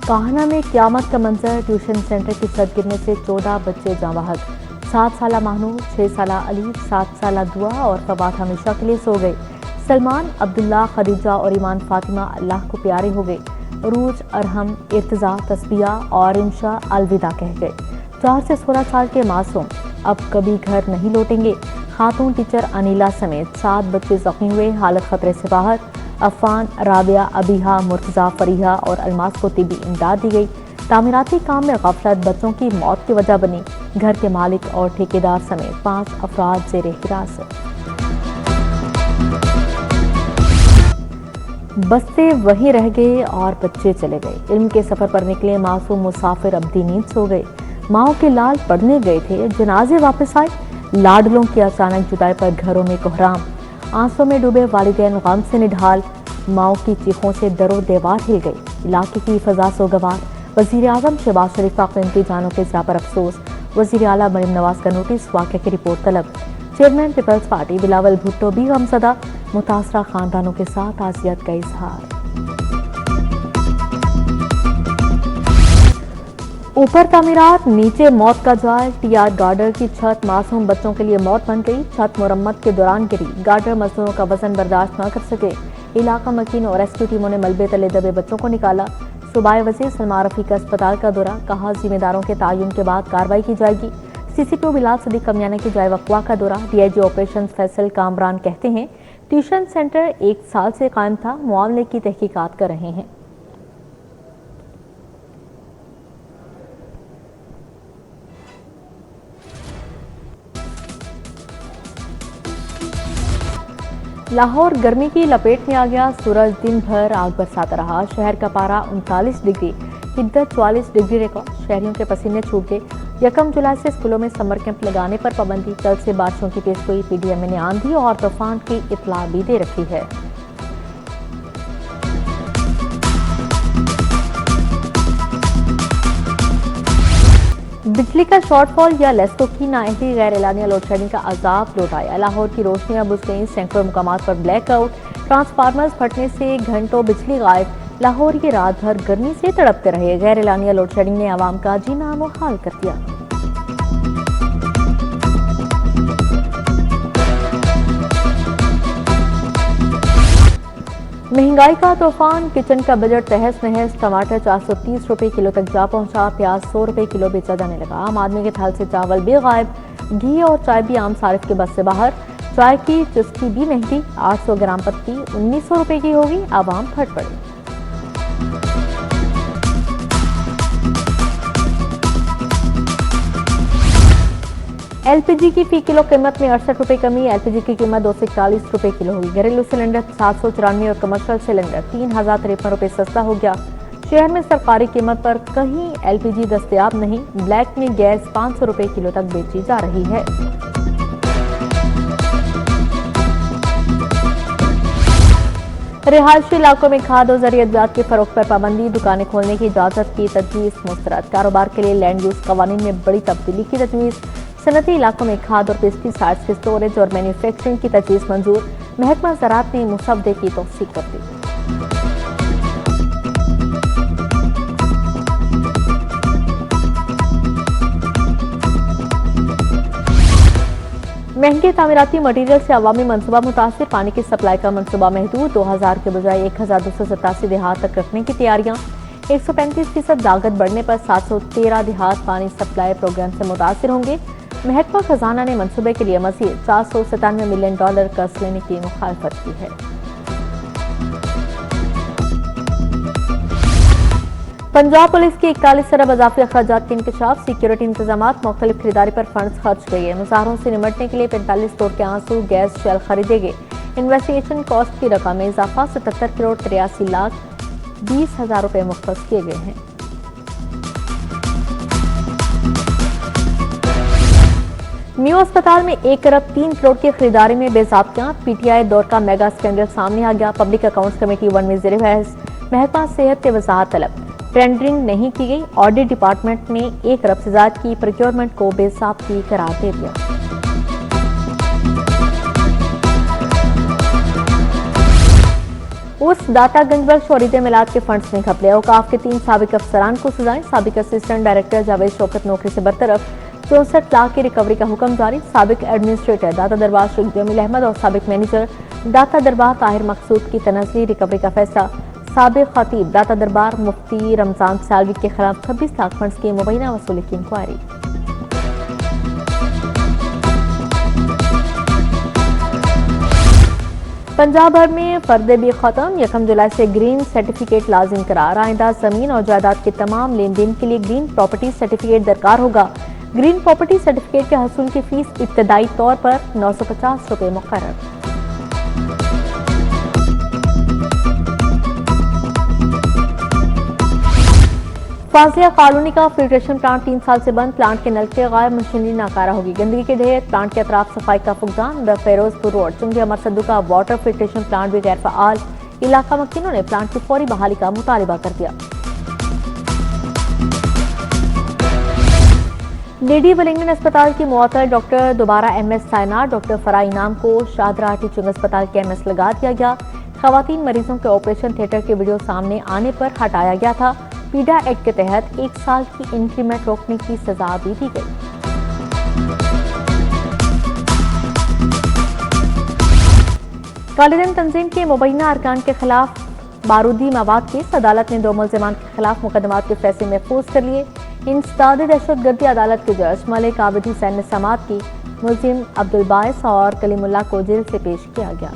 काहना में क़यामत का मंजर, ट्यूशन सेंटर की छत गिरने से 14 बच्चे जाँ बहक। 7 साला महनूर, 6 साला अली, 7 साला दुआ और फवाद हमेशा के लिए सो गए। सलमान, अब्दुल्ला, खदीजा और ईमान फातिमा अल्लाह को प्यारे हो गए। रूज, अरहम, इर्तजा, तस्बिया और इंशा अलविदा कह गए। 4 से 16 साल के मासूम अब कभी घर नहीं लौटेंगे। खातून टीचर अनिला समेत 7 बच्चे जख्मी हुए, हालत खतरे से बाहर। अफान, राबिया, अबीहा, मुर्तजा, फरीहा और अलमास को तिबी इमदाद दी गई। तामीराती काम में गफलत बच्चों की मौत की वजह बनी। घर के मालिक और ठेकेदार समेत 5 अफराद जेर हिरासत। बस्ते वहीं रह गए और बच्चे चले गए। इल्म के सफर पर निकले मासूम मुसाफिर अब्दी नींद सो गए। माओ के लाल पढ़ने गए थे, जनाजे वापस आए। लाडलों की अचानक जुदाई पर घरों में कोहराम। आंसू में डूबे वालिदैन गम से निढाल। माओ की चीखों से दरो दीवार हिल गई। इलाके की फजा सोगवार। वजीर आजम शहबाज शरीफ का कीमती जानों के ज़िया पर अफसोस। वजीर आला मरीम नवाज का नोटिस, वाक़े की रिपोर्ट तलब। चेयरमैन पीपल्स पार्टी बिलावल भुट्टो भी गमसदा। मुतासरा खानदानों के साथ ताज़ियत का इजहार। ऊपर तामीरात, नीचे मौत का जाल। टीआर गार्डर की छत मासूम बच्चों के लिए मौत बन गई। छत मुरम्मत के दौरान गिरी। गार्डर मजदूरों का वजन बर्दाश्त न कर सके। इलाका मकीन और रेस्क्यू टीमों ने मलबे तले दबे बच्चों को निकाला। सूबाई वज़ीर सलमान रफ़ी का अस्पताल का दौरा, कहा जिम्मेदारों के तयन के बाद कार्रवाई की जाएगी। CCPO बिलाल सदीक कमियाना की जाए वकवा का दौरा। DIG ऑपरेशन फैसल कामरान कहते हैं ट्यूशन सेंटर 1 साल से कायम था, मामले की तहकीकात कर रहे हैं। लाहौर गर्मी की लपेट में आ गया। सूरज दिन भर आग बरसाता रहा। शहर का पारा 39 डिग्री, हिद्दत 44 डिग्री रिकॉर्ड। शहरियों के पसीने छूट गए। 1 जुलाई से स्कूलों में समर कैंप लगाने पर पाबंदी। कल से बारिशों की पेशगोई। PDMA ने आंधी और तूफान की इतला भी दे रखी है। बिजली का शॉर्टफॉल या लेस्को की नाअहली गैर एलानिया लोड शेडिंग का अजाब लौट आया। लाहौर की रोशनियां बुझ गईं। सैकड़ों मुकामात पर ब्लैकआउट। ट्रांसफार्मर्स फटने से घंटों बिजली गायब। लाहौर ये रात भर गर्मी से तड़पते रहे। गैर एलानिया लोड शेडिंग ने आवाम का जीना मुहाल कर दिया। महंगाई का तूफान, किचन का बजट तहस नहस। टमाटर 430 रुपए किलो तक जा पहुंचा। प्याज 100 रुपए किलो बेचा जाने लगा। आम आदमी के थाल से चावल भी गायब। घी और चाय भी आम सारिफ के बस से बाहर। चाय की चुस्की भी महंगी। 800 ग्राम पत्ती 1900 रुपए की होगी। आवाम फट पड़े। LPG की फी किलो कीमत में 68 रुपए कमी। LPG की कीमत 241 रुपए किलो होगी। घरेलू सिलेंडर 794 और कमर्शियल सिलेंडर 3053 रुपए सस्ता हो गया। शहर में सरकारी कीमत पर कहीं LPG दस्तयाब नहीं। ब्लैक में गैस 500 रुपए किलो तक बेची जा रही है। रिहायशी इलाकों में खाद और ज़रूरी अद्वियात की फरोख्त पर पाबंदी। दुकानें खोलने की इजाजत की तजवीज़ मुस्तरद। कारोबार के लिए लैंड यूज कवानीन में बड़ी तब्दीली की तजवीज़। सनती इलाकों में खाद और पेस्टिसाइड्स के स्टोरेज और मैन्युफैक्चरिंग की तजवीज़ मंजूर। महकमा ज़राअत ने मुसवदे की तौसीक कर दी। महंगे तामीराती मटीरियल से अवामी मनसूबा मुतासिर। पानी की सप्लाई का मनसूबा महदूद। 2000 के बजाय 1287 देहात तक रखने की तैयारियां। 135% लागत बढ़ने पर 713 देहात पानी सप्लाई प्रोग्राम से मुतासिर होंगे। महकमा खजाना ने मनसूबे के लिए मजीद $497 मिलियन कर्ज लेने की मुखालफत की है। पंजाब पुलिस की 41 अरब अजाफी अखराजात के इंकशाफ। सिक्योरिटी इंतजामात, मुख्तलिफ खरीदारी पर फंड्स खर्च किए। मुजाहरों से निमटने के लिए 45 करोड़ के आंसू गैस शेल खरीदे गए। इन्वेस्टिगेशन कॉस्ट की रकम में इजाफा। 77 करोड़ 83 लाख 20 हजार रुपए मुख्तस किए गए हैं। मियो अस्पताल में 1 अरब 3 करोड़ की खरीदारी में बेज़ाब्तियां। PTI दौर का मेगा स्कैंडल सामने आ गया। पब्लिक अकाउंट्स कमेटी 1 में ज़ेर बहस। महकमा सेहत से वजाहत तलब। टेंडरिंग नहीं की गई। ऑडिट डिपार्टमेंट ने 1 अरब से ज्यादा की प्रोक्योरमेंट को बेज़ाब्ती करार दे दिया। उस दाता गंजबख्श और ईद मिलाद के फंड्स में घपले। औकाफ के 3 साबिक अफसरान को सजाएं। साबिक असिस्टेंट डायरेक्टर जावेद शौकत नौकरी से बरतरफ। 64 लाख की रिकवरी का हुक्म जारी। साबिक एडमिनिस्ट्रेटर दाता दरबार शेख जमील अहमद और साबिक मैनेजर दाता दरबार ताहिर मकसूद की तनज़ली रिकवरी का फैसला। साबिक खतीब दाता दरबार मुफ्ती रमजान सालवी के खिलाफ 26 लाख फंड्स की मुबैना वसूली की इंक्वायरी। पंजाब भर में फर्दे भी खत्म। 1 जुलाई से ग्रीन सर्टिफिकेट लाजिम करार। आइंदा जमीन और जायदाद के तमाम लेन देन के लिए ग्रीन प्रॉपर्टी सर्टिफिकेट दरकार होगा। ग्रीन प्रॉपर्टी सर्टिफिकेट के हसूल की फीस इब्तदाई तौर पर 950 रुपये मुकर्रर। फाजिया कॉलोनी का फिल्ट्रेशन प्लांट 3 साल से बंद। प्लांट के नलके गायब, मशीनरी नाकारा होगी। गंदगी के ढेर, प्लांट के अतराफ सफाई का फुकदान। द फेरोजपुर रोड चुंगी अमर सद्दू का वाटर फिल्ट्रेशन प्लांट भी गैर फआल। इलाका मकीनों ने प्लांट की फौरी बहाली का मुतालबा कर दिया। लेडी वेलिंगटन अस्पताल की मुअत्तल डॉक्टर दोबारा MS साइनाट डॉक्टर फराह इनाम को शाहदरा टीचिंग अस्पताल के MS लगा दिया गया। खवातीन मरीजों के ऑपरेशन थिएटर के वीडियो सामने आने पर हटाया गया था। पीडा एक्ट के तहत 1 साल की इंक्रीमेंट रोकने की सजा भी दी गई। कालेधन तंजीम के मुबैना अरकान के खिलाफ बारूदी मवाद केस। अदालत ने 2 मुल्जिमान के खिलाफ मुकदमात के फैसले महफूज कर लिए। इंसदाद दहशतगर्दी अदालत के जज मलिक आबिद हुसैन ने समाअत की। मुल्जिम अब्दुल बाइस और कलीमुल्लाह को जेल से पेश किया गया।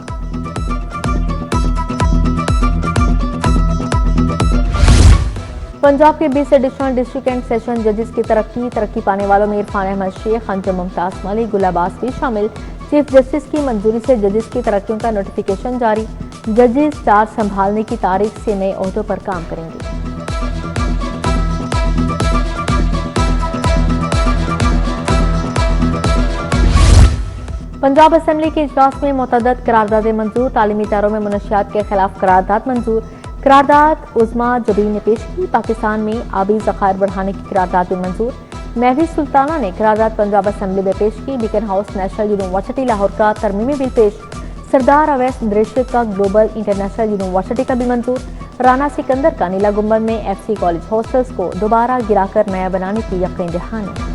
पंजाब के 20 एडिशनल डिस्ट्रिक्ट एंड सेशन जजेस की तरक्की पाने वालों में इरफान अहमद शेख, अंजुम मुमताज मलिक, गुलाबास भी शामिल। चीफ जस्टिस की मंजूरी से जजेस की तरक्कियों का नोटिफिकेशन जारी। जजेस चार्ज संभालने की तारीख से नए ओहदों पर काम करेंगे। पंजाब असेंबली के इजलास में मुतअद्दिद करारदादें मंजूर। तालीमी इदारों में मुनशियात के खिलाफ करारदाद मंजूर। करारदाद उज़्मा जबीन ने पेश की। पाकिस्तान में आबी ज़खायर बढ़ाने की करारदाद भी मंजूर। महवी सुल्ताना ने करारदाद पंजाब असेंबली में पेश की। Beacon house national university Lahore का तरमीमी बिल पेश। सरदार अवैस दृश्य का ग्लोबल इंटरनेशनल यूनिवर्सिटी का भी मंजूर। राना सिकंदर का नीला गुंबद में FC कॉलेज हॉस्टल्स को दोबारा गिराकर नया बनाने की यकीन दहानी।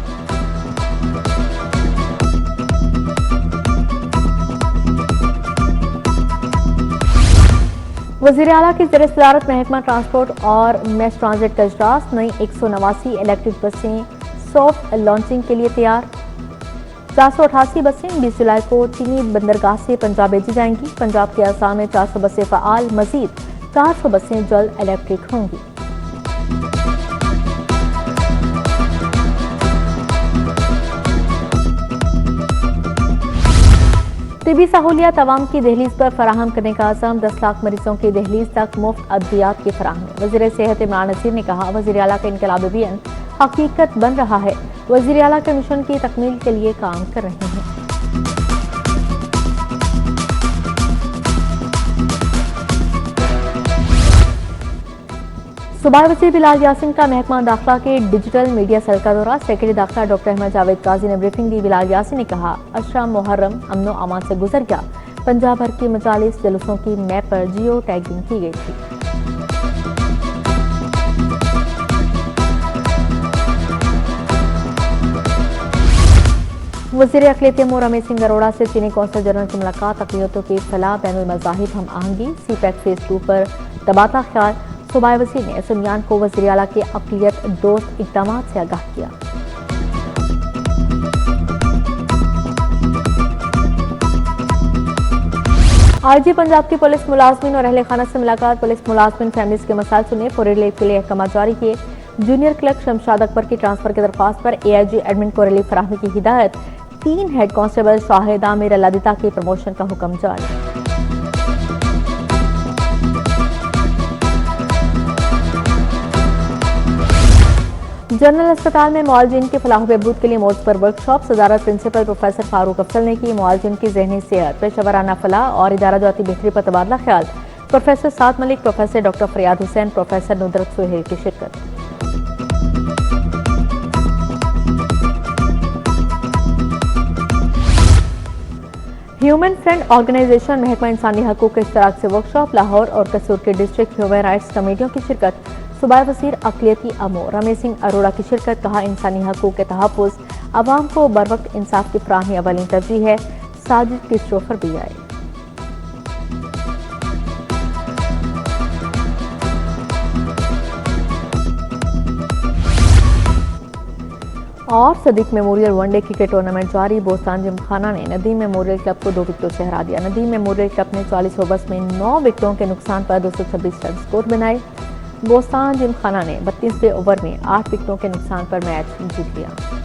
वज़ीर आला की ज़ेर सदारत महकमा ट्रांसपोर्ट और मेस ट्रांजिट का इजलास। नई 189 इलेक्ट्रिक बसें सॉफ्ट लॉन्चिंग के लिए तैयार। 488 बसें 20 जुलाई को चीनी बंदरगाह से पंजाब भेजी जाएंगी। पंजाब के अज़ला में 400 बसें फ़आल। मजीद 400 बसें जल्द इलेक्ट्रिक होंगी। तिबी सहूलियत अवाम की दहलीज पर फराहम करने का अज़म। 10 लाख मरीजों की दहलीज तक मुफ्त अद्वियात की फराहमी। वज़ीर सेहत इमरान नज़ीर ने कहा, वज़ीर आला का इनकलाबी अभियान हकीकत बन रहा है। वज़ीर आला के मिशन की तकमील के लिए काम कर रहे हैं। सूबाई वज़ीर बिलाल यासिन का महकमा दाखिला के डिजिटल मीडिया सेल का दौरा। सेक्रेटरी दाखिला डॉक्टर अहमद जावेद काजी ने ब्रीफिंग दी। बिलाल यासिन ने कहा, अशरा मुहर्रम अमनो अमान से गुजर गया। पंजाब भर की मजालिस जुलूसों की मैप पर जियो टैगिंग की गई थी। वज़ीर अक़लियती अमूर रमेश सिंह अरोड़ा से चीनी कौंसल जनरल की मुलाकात। अक़लियतों की फलाह बैनुल मज़ाहिब हम आहंगी। CPEC फेज़ 2 पर तबादला ख्याल। सूबाई वज़ीर ने सुनियान को वज़ीर आला के अक़लियत दोस्त इक़दामात से आगाह किया। IG पंजाब की पुलिस मुलाजमिन और अहले खाना से मुलाकात। पुलिस मुलाजमिन फैमिलीज के मसाइल सुने, पूरे रिलीफ के लिए अहकाम जारी किए। जूनियर क्लर्क शमशाद अकबर की ट्रांसफर की दरख्वास्त पर AIG एडमिन को रिलीफ फराहमी की हिदायत। 3 हेड कांस्टेबल शाहिद आमिर अलादिता के प्रमोशन का हुक्म जारी। जनरल अस्पताल में मुआलजीन के फलाह बहबूद के लिए मौज पर वर्कशॉप। सदारत प्रिंसिपल प्रोफेसर फारूक अफसल ने की। मुआलजीन की ज़हनी सेहत, पेशेवराना फलाह और इदारा जाती बेहतरी पर तबादला ख्याल। प्रोफेसर साद मलिक, प्रोफेसर डॉक्टर फरियाद हुसैन, प्रोफेसर नुदरत सुहेल की शिरकत। ह्यूमन फ्रेंड ऑर्गेनाइजेशन महकमा इंसानी हकूक़ के इश्तराक से वर्कशॉप लाहौर और कसूर के डिस्ट्रिक्ट ह्यूमन राइट्स कमेटियों की शिरकत। सूबाई वज़ीर अक़लियती अमूर रमेश सिंह अरोड़ा की शिरकत। कहा, इंसानी हकूक़ के तहफ़्फ़ुज़ अवाम को बर वक्त इंसाफ की फ़राहमी अवलिन तरजीह है। साजिद क्रिस्टोफर भी आए। और Sadiq memorial one day cricket tournament जारी। बोस्तान जिमखाना ने नदीम मेमोरियल क्लब को 2 विकेटों से हरा दिया। नदीम मेमोरियल क्लब ने 40 ओवर्स में 9 विकेटों के नुकसान पर 226 रन स्कोर बनाए। बोस्तान जिमखाना ने 32वें ओवर में 8 विकेटों के नुकसान पर मैच जीत लिया।